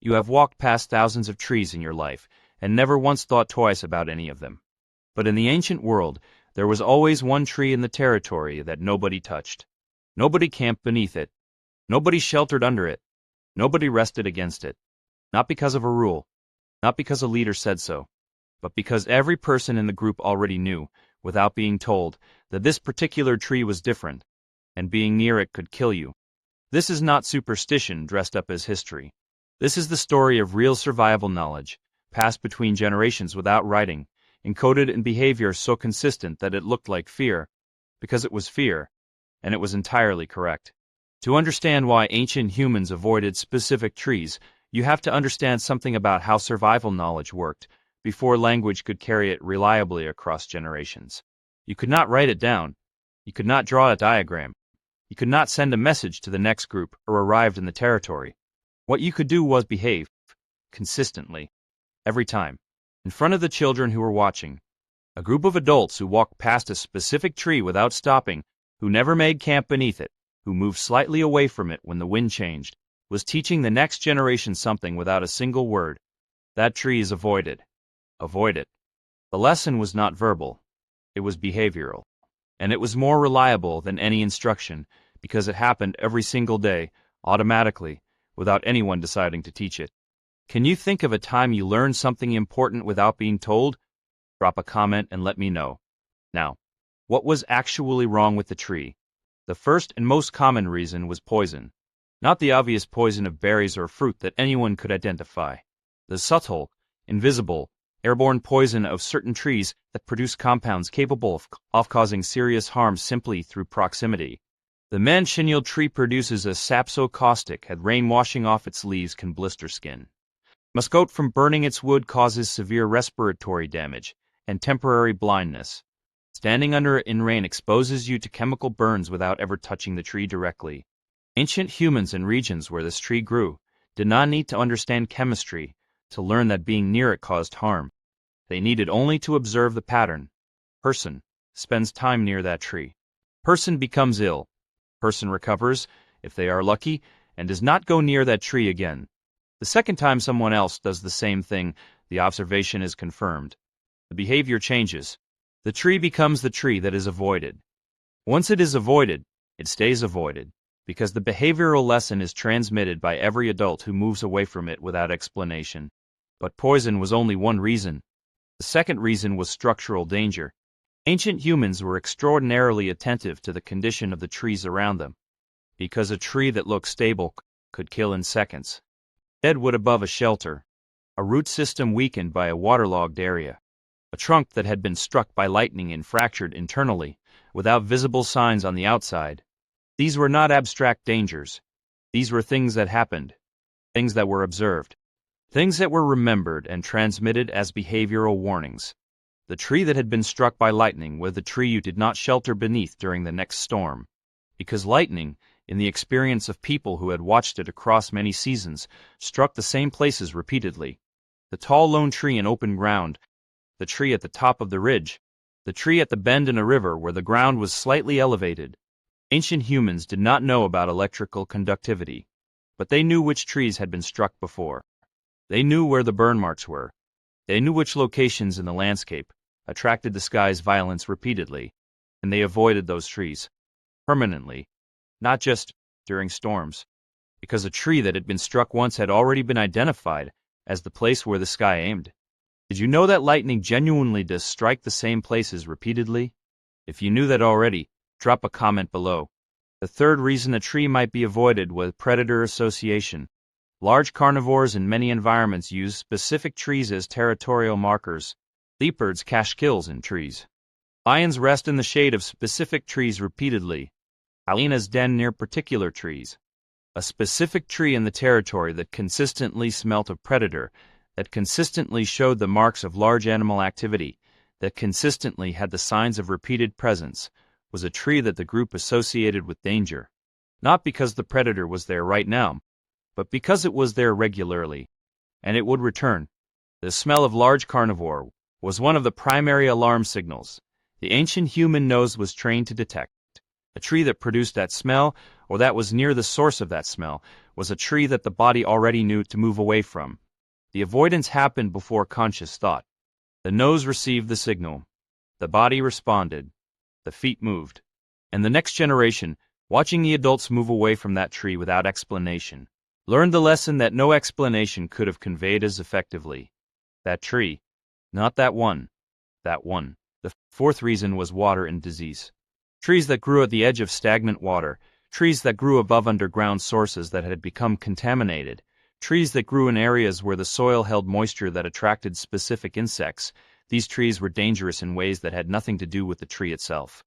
You have walked past thousands of trees in your life and never once thought twice about any of them. But in the ancient world, there was always one tree in the territory that nobody touched. Nobody camped beneath it. Nobody sheltered under it. Nobody rested against it. Not because of a rule, not because a leader said so, but because every person in the group already knew, without being told, that this particular tree was different, and being near it could kill you. This is not superstition dressed up as history. This is the story of real survival knowledge, passed between generations without writing, encoded in behavior so consistent that it looked like fear, because it was fear, and it was entirely correct. To understand why ancient humans avoided specific trees, you have to understand something about how survival knowledge worked before language could carry it reliably across generations. You could not write it down. You could not draw a diagram. You could not send a message to the next group or arrived in the territory. What you could do was behave, consistently, every time, in front of the children who were watching. A group of adults who walked past a specific tree without stopping, who never made camp beneath it, who moved slightly away from it when the wind changed, was teaching the next generation something without a single word. That tree is avoided. Avoid it. The lesson was not verbal. It was behavioral. And it was more reliable than any instruction because it happened every single day, automatically, without anyone deciding to teach it. Can you think of a time you learned something important without being told? Drop a comment and let me know. Now, what was actually wrong with the tree? The first and most common reason was poison. Not the obvious poison of berries or fruit that anyone could identify. The subtle, invisible, airborne poison of certain trees that produce compounds capable of causing serious harm simply through proximity. The man-chenille tree produces a sap so caustic that rain washing off its leaves can blister skin. Muscote from burning its wood causes severe respiratory damage and temporary blindness. Standing under it in rain exposes you to chemical burns without ever touching the tree directly. Ancient humans in regions where this tree grew did not need to understand chemistry to learn that being near it caused harm. They needed only to observe the pattern. Person spends time near that tree. Person becomes ill. Person recovers, if they are lucky, and does not go near that tree again. The second time someone else does the same thing, the observation is confirmed. The behavior changes. The tree becomes the tree that is avoided. Once it is avoided, it stays avoided, because the behavioral lesson is transmitted by every adult who moves away from it without explanation. But poison was only one reason. The second reason was structural danger. Ancient humans were extraordinarily attentive to the condition of the trees around them, because a tree that looked stable could kill in seconds. Dead wood above a shelter, a root system weakened by a waterlogged area, a trunk that had been struck by lightning and fractured internally, without visible signs on the outside. These were not abstract dangers. These were things that happened, things that were observed, things that were remembered and transmitted as behavioral warnings. The tree that had been struck by lightning was the tree you did not shelter beneath during the next storm, because lightning, in the experience of people who had watched it across many seasons, struck the same places repeatedly. The tall lone tree in open ground, the tree at the top of the ridge, the tree at the bend in a river where the ground was slightly elevated. Ancient humans did not know about electrical conductivity, but they knew which trees had been struck before. They knew where the burn marks were. They knew which locations in the landscape attracted the sky's violence repeatedly, and they avoided those trees, permanently, not just during storms, because a tree that had been struck once had already been identified as the place where the sky aimed. Did you know that lightning genuinely does strike the same places repeatedly? If you knew that already, drop a comment below. The third reason a tree might be avoided was predator association. Large carnivores in many environments use specific trees as territorial markers. Leopards cache kills in trees. Lions rest in the shade of specific trees repeatedly. Hyenas den near particular trees. A specific tree in the territory that consistently smelt of predator, that consistently showed the marks of large animal activity, that consistently had the signs of repeated presence, was a tree that the group associated with danger. Not because the predator was there right now, but because it was there regularly, and it would return. The smell of large carnivore was one of the primary alarm signals the ancient human nose was trained to detect. A tree that produced that smell or that was near the source of that smell, was a tree that the body already knew to move away from. The avoidance happened before conscious thought. The nose received the signal. The body responded. The feet moved. And the next generation, watching the adults move away from that tree without explanation, learned the lesson that no explanation could have conveyed as effectively. That tree, not that one, that one. The fourth reason was water and disease. Trees that grew at the edge of stagnant water, trees that grew above underground sources that had become contaminated, trees that grew in areas where the soil held moisture that attracted specific insects. These trees were dangerous in ways that had nothing to do with the tree itself.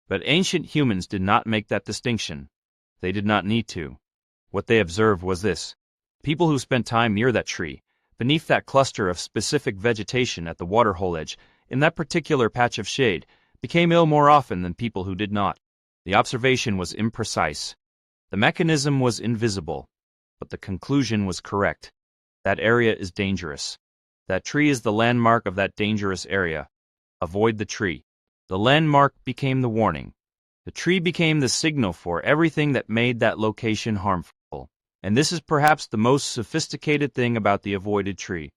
But ancient humans did not make that distinction. They did not need to. What they observed was this. People who spent time near that tree, beneath that cluster of specific vegetation at the waterhole edge, in that particular patch of shade, became ill more often than people who did not. The observation was imprecise. The mechanism was invisible. But the conclusion was correct. That area is dangerous. That tree is the landmark of that dangerous area. Avoid the tree. The landmark became the warning. The tree became the signal for everything that made that location harmful. And this is perhaps the most sophisticated thing about the avoided tree.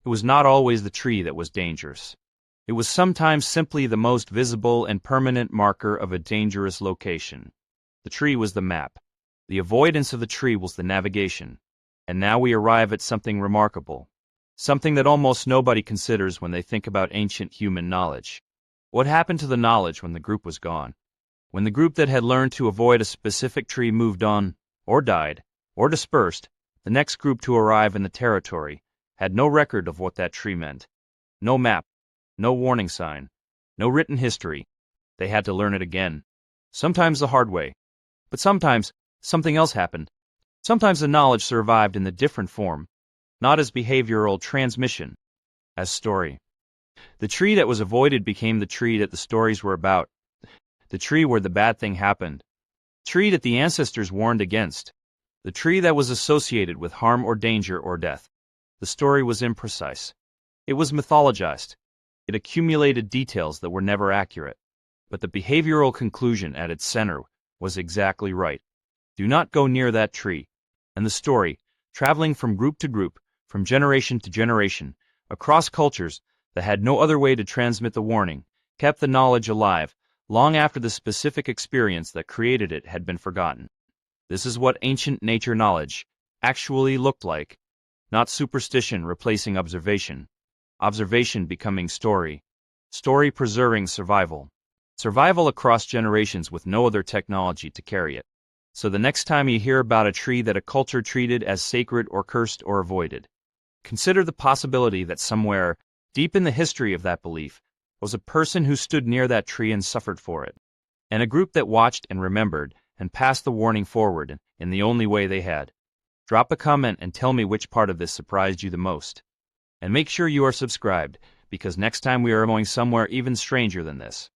It was not always the tree that was dangerous. It was sometimes simply the most visible and permanent marker of a dangerous location. The tree was the map. The avoidance of the tree was the navigation. And now we arrive at something remarkable. Something that almost nobody considers when they think about ancient human knowledge. What happened to the knowledge when the group was gone? When the group that had learned to avoid a specific tree moved on, or died, or dispersed, the next group to arrive in the territory had no record of what that tree meant. No map, no warning sign, no written history. They had to learn it again. Sometimes the hard way. But sometimes something else happened. Sometimes the knowledge survived in the different form, not as behavioral transmission, as story. The tree that was avoided became the tree that the stories were about. The tree where the bad thing happened. The tree that the ancestors warned against. The tree that was associated with harm or danger or death. The story was imprecise. It was mythologized. It accumulated details that were never accurate. But the behavioral conclusion at its center was exactly right. Do not go near that tree. And the story, traveling from group to group, from generation to generation, across cultures that had no other way to transmit the warning, kept the knowledge alive long after the specific experience that created it had been forgotten. This is what ancient nature knowledge actually looked like. Not superstition replacing observation. Observation becoming story. Story preserving survival. Survival across generations with no other technology to carry it. So the next time you hear about a tree that a culture treated as sacred or cursed or avoided, consider the possibility that somewhere, deep in the history of that belief, was a person who stood near that tree and suffered for it, and a group that watched and remembered and passed the warning forward in the only way they had. Drop a comment and tell me which part of this surprised you the most. And make sure you are subscribed, because next time we are going somewhere even stranger than this.